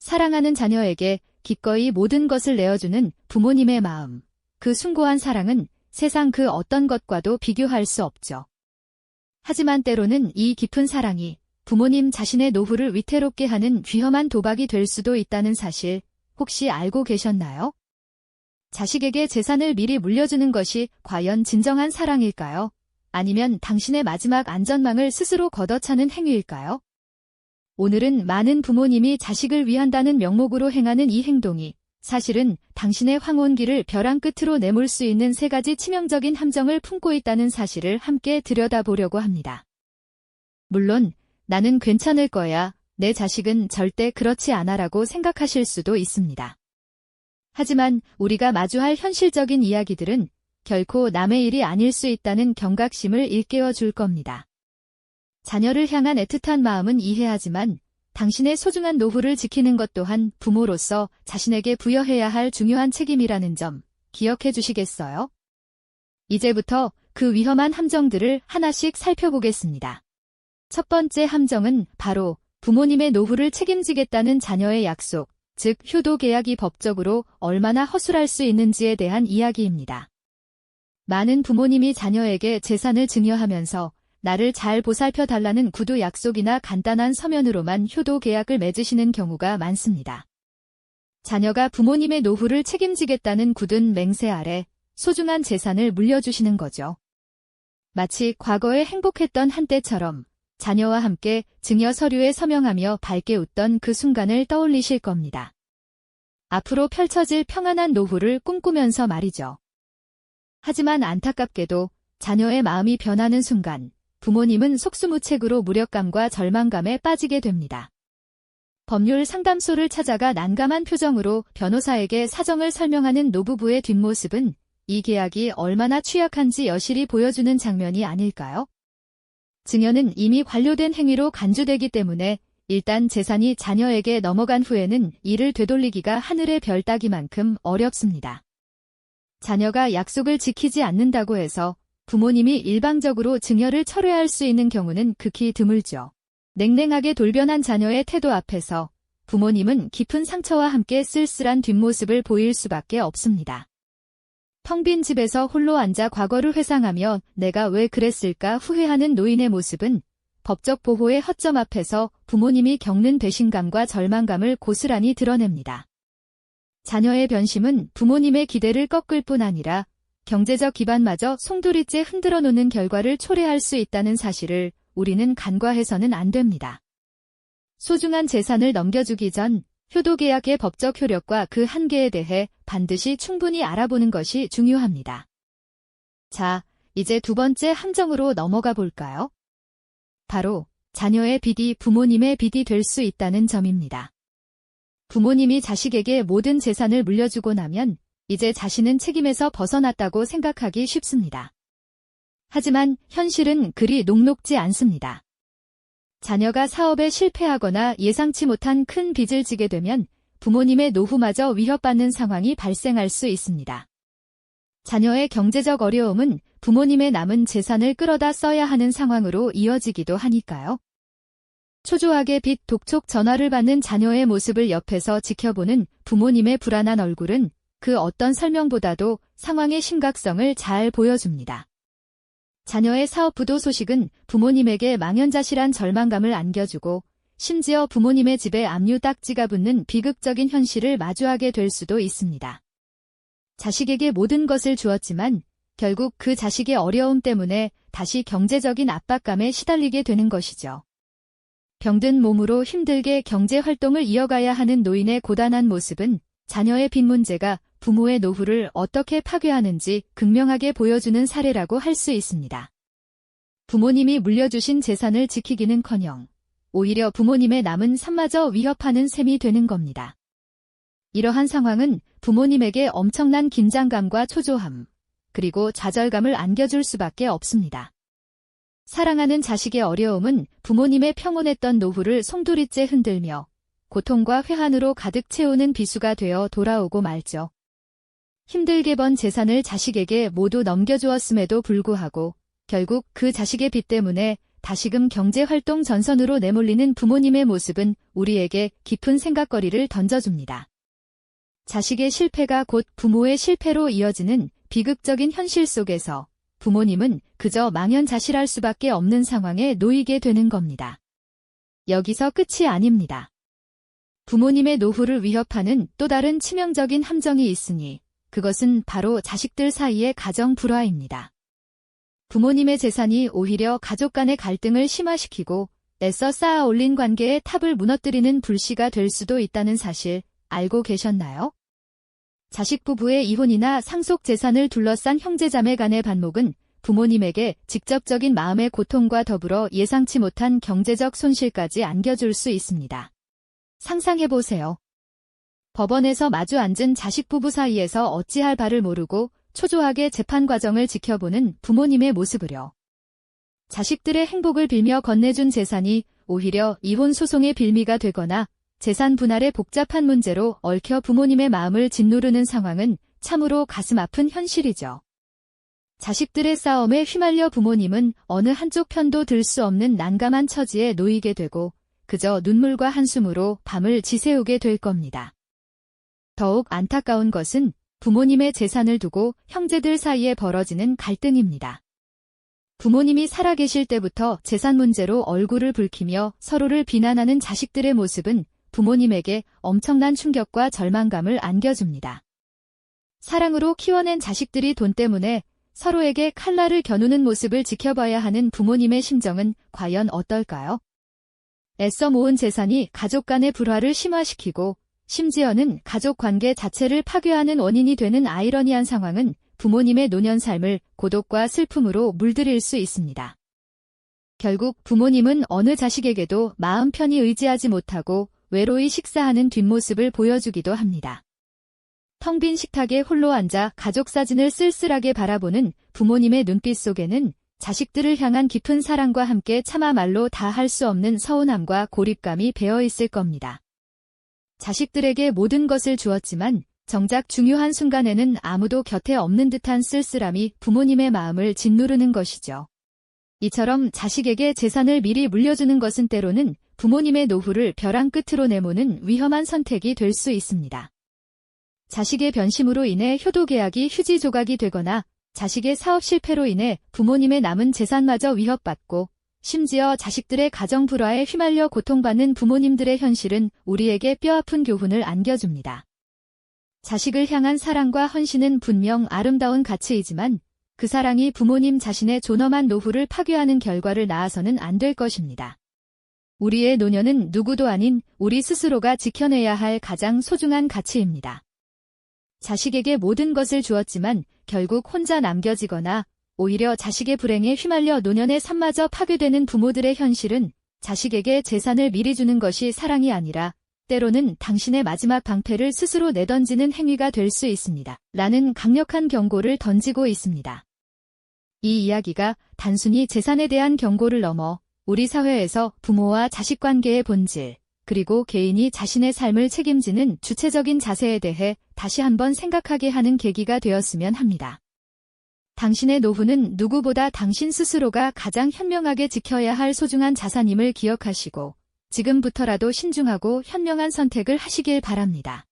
사랑하는 자녀에게 기꺼이 모든 것을 내어주는 부모님의 마음. 그 숭고한 사랑은 세상 그 어떤 것과도 비교할 수 없죠. 하지만 때로는 이 깊은 사랑이 부모님 자신의 노후를 위태롭게 하는 위험한 도박이 될 수도 있다는 사실 혹시 알고 계셨나요? 자식에게 재산을 미리 물려주는 것이 과연 진정한 사랑일까요? 아니면 당신의 마지막 안전망을 스스로 걷어차는 행위일까요? 오늘은 많은 부모님이 자식을 위한다는 명목으로 행하는 이 행동이 사실은 당신의 황혼기를 벼랑 끝으로 내몰 수 있는 3가지 치명적인 함정을 품고 있다는 사실을 함께 들여다보려고 합니다. 물론 나는 괜찮을 거야, 내 자식은 절대 그렇지 않아라고 생각하실 수도 있습니다. 하지만 우리가 마주할 현실적인 이야기들은 결코 남의 일이 아닐 수 있다는 경각심을 일깨워 줄 겁니다. 자녀를 향한 애틋한 마음은 이해하지만 당신의 소중한 노후를 지키는 것 또한 부모로서 자신에게 부여해야 할 중요한 책임이라는 점 기억해 주시겠어요? 이제부터 그 위험한 함정들을 하나씩 살펴보겠습니다. 첫 번째 함정은 바로 부모님의 노후를 책임지겠다는 자녀의 약속, 즉 효도 계약이 법적으로 얼마나 허술할 수 있는지에 대한 이야기입니다. 많은 부모님이 자녀에게 재산을 증여하면서 나를 잘 보살펴 달라는 구두 약속이나 간단한 서면으로만 효도 계약을 맺으시는 경우가 많습니다. 자녀가 부모님의 노후를 책임지겠다는 굳은 맹세 아래 소중한 재산을 물려주시는 거죠. 마치 과거에 행복했던 한때처럼 자녀와 함께 증여 서류에 서명하며 밝게 웃던 그 순간을 떠올리실 겁니다. 앞으로 펼쳐질 평안한 노후를 꿈꾸면서 말이죠. 하지만 안타깝게도 자녀의 마음이 변하는 순간 부모님은 속수무책으로 무력감과 절망감에 빠지게 됩니다. 법률 상담소를 찾아가 난감한 표정으로 변호사에게 사정을 설명하는 노부부의 뒷모습은 이 계약이 얼마나 취약한지 여실히 보여주는 장면이 아닐까요? 증여는 이미 완료된 행위로 간주되기 때문에 일단 재산이 자녀에게 넘어간 후에는 이를 되돌리기가 하늘의 별 따기만큼 어렵습니다. 자녀가 약속을 지키지 않는다고 해서 부모님이 일방적으로 증여를 철회할 수 있는 경우는 극히 드물죠. 냉랭하게 돌변한 자녀의 태도 앞에서 부모님은 깊은 상처와 함께 쓸쓸한 뒷모습을 보일 수밖에 없습니다. 텅 빈 집에서 홀로 앉아 과거를 회상하며 내가 왜 그랬을까 후회하는 노인의 모습은 법적 보호의 허점 앞에서 부모님이 겪는 배신감과 절망감을 고스란히 드러냅니다. 자녀의 변심은 부모님의 기대를 꺾을 뿐 아니라 경제적 기반마저 송두리째 흔들어 놓는 결과를 초래할 수 있다는 사실을 우리는 간과해서는 안 됩니다. 소중한 재산을 넘겨주기 전 효도계약의 법적 효력과 그 한계에 대해 반드시 충분히 알아보는 것이 중요합니다. 자, 이제 두 번째 함정으로 넘어가 볼까요? 바로 자녀의 빚이 부모님의 빚이 될 수 있다는 점입니다. 부모님이 자식에게 모든 재산을 물려주고 나면 이제 자신은 책임에서 벗어났다고 생각하기 쉽습니다. 하지만 현실은 그리 녹록지 않습니다. 자녀가 사업에 실패하거나 예상치 못한 큰 빚을 지게 되면 부모님의 노후마저 위협받는 상황이 발생할 수 있습니다. 자녀의 경제적 어려움은 부모님의 남은 재산을 끌어다 써야 하는 상황으로 이어지기도 하니까요. 초조하게 빚 독촉 전화를 받는 자녀의 모습을 옆에서 지켜보는 부모님의 불안한 얼굴은 그 어떤 설명보다도 상황의 심각성을 잘 보여줍니다. 자녀의 사업 부도 소식은 부모님에게 망연자실한 절망감을 안겨주고 심지어 부모님의 집에 압류 딱지가 붙는 비극적인 현실을 마주하게 될 수도 있습니다. 자식에게 모든 것을 주었지만 결국 그 자식의 어려움 때문에 다시 경제적인 압박감에 시달리게 되는 것이죠. 병든 몸으로 힘들게 경제활동을 이어가야 하는 노인의 고단한 모습은 자녀의 빚 문제가 부모의 노후를 어떻게 파괴하는지 극명하게 보여주는 사례라고 할 수 있습니다. 부모님이 물려주신 재산을 지키기는커녕 오히려 부모님의 남은 삶마저 위협하는 셈이 되는 겁니다. 이러한 상황은 부모님에게 엄청난 긴장감과 초조함, 그리고 좌절감을 안겨줄 수밖에 없습니다. 사랑하는 자식의 어려움은 부모님의 평온했던 노후를 송두리째 흔들며 고통과 회한으로 가득 채우는 비수가 되어 돌아오고 말죠. 힘들게 번 재산을 자식에게 모두 넘겨주었음에도 불구하고 결국 그 자식의 빚 때문에 다시금 경제활동 전선으로 내몰리는 부모님의 모습은 우리에게 깊은 생각거리를 던져줍니다. 자식의 실패가 곧 부모의 실패로 이어지는 비극적인 현실 속에서 부모님은 그저 망연자실할 수밖에 없는 상황에 놓이게 되는 겁니다. 여기서 끝이 아닙니다. 부모님의 노후를 위협하는 또 다른 치명적인 함정이 있으니 그것은 바로 자식들 사이의 가정 불화입니다. 부모님의 재산이 오히려 가족 간의 갈등을 심화시키고 애써 쌓아 올린 관계의 탑을 무너뜨리는 불씨가 될 수도 있다는 사실 알고 계셨나요? 자식 부부의 이혼이나 상속 재산을 둘러싼 형제자매 간의 반목은 부모님에게 직접적인 마음의 고통과 더불어 예상치 못한 경제적 손실까지 안겨줄 수 있습니다. 상상해보세요. 법원에서 마주 앉은 자식 부부 사이에서 어찌할 바를 모르고 초조하게 재판 과정을 지켜보는 부모님의 모습을요. 자식들의 행복을 빌며 건네준 재산이 오히려 이혼 소송의 빌미가 되거나 재산 분할의 복잡한 문제로 얽혀 부모님의 마음을 짓누르는 상황은 참으로 가슴 아픈 현실이죠. 자식들의 싸움에 휘말려 부모님은 어느 한쪽 편도 들 수 없는 난감한 처지에 놓이게 되고 그저 눈물과 한숨으로 밤을 지새우게 될 겁니다. 더욱 안타까운 것은 부모님의 재산을 두고 형제들 사이에 벌어지는 갈등입니다. 부모님이 살아계실 때부터 재산 문제로 얼굴을 붉히며 서로를 비난하는 자식들의 모습은 부모님에게 엄청난 충격과 절망감을 안겨줍니다. 사랑으로 키워낸 자식들이 돈 때문에 서로에게 칼날을 겨누는 모습을 지켜봐야 하는 부모님의 심정은 과연 어떨까요? 애써 모은 재산이 가족 간의 불화를 심화시키고 심지어는 가족 관계 자체를 파괴하는 원인이 되는 아이러니한 상황은 부모님의 노년 삶을 고독과 슬픔으로 물들일 수 있습니다. 결국 부모님은 어느 자식에게도 마음 편히 의지하지 못하고 외로이 식사하는 뒷모습을 보여주기도 합니다. 텅 빈 식탁에 홀로 앉아 가족 사진을 쓸쓸하게 바라보는 부모님의 눈빛 속에는 자식들을 향한 깊은 사랑과 함께 차마 말로 다 할 수 없는 서운함과 고립감이 배어 있을 겁니다. 자식들에게 모든 것을 주었지만 정작 중요한 순간에는 아무도 곁에 없는 듯한 쓸쓸함이 부모님의 마음을 짓누르는 것이죠. 이처럼 자식에게 재산을 미리 물려주는 것은 때로는 부모님의 노후를 벼랑 끝으로 내모는 위험한 선택이 될 수 있습니다. 자식의 변심으로 인해 효도 계약이 휴지 조각이 되거나 자식의 사업 실패로 인해 부모님의 남은 재산마저 위협받고 심지어 자식들의 가정 불화에 휘말려 고통받는 부모님들의 현실은 우리에게 뼈아픈 교훈을 안겨줍니다. 자식을 향한 사랑과 헌신은 분명 아름다운 가치이지만 그 사랑이 부모님 자신의 존엄한 노후를 파괴하는 결과를 낳아서는 안 될 것입니다. 우리의 노년은 누구도 아닌 우리 스스로가 지켜내야 할 가장 소중한 가치입니다. 자식에게 모든 것을 주었지만 결국 혼자 남겨지거나 오히려 자식의 불행에 휘말려 노년의 삶마저 파괴되는 부모들의 현실은 자식에게 재산을 미리 주는 것이 사랑이 아니라 때로는 당신의 마지막 방패를 스스로 내던지는 행위가 될 수 있습니다. 라는 강력한 경고를 던지고 있습니다. 이 이야기가 단순히 재산에 대한 경고를 넘어 우리 사회에서 부모와 자식 관계의 본질, 그리고 개인이 자신의 삶을 책임지는 주체적인 자세에 대해 다시 한번 생각하게 하는 계기가 되었으면 합니다. 당신의 노후는 누구보다 당신 스스로가 가장 현명하게 지켜야 할 소중한 자산임을 기억하시고 지금부터라도 신중하고 현명한 선택을 하시길 바랍니다.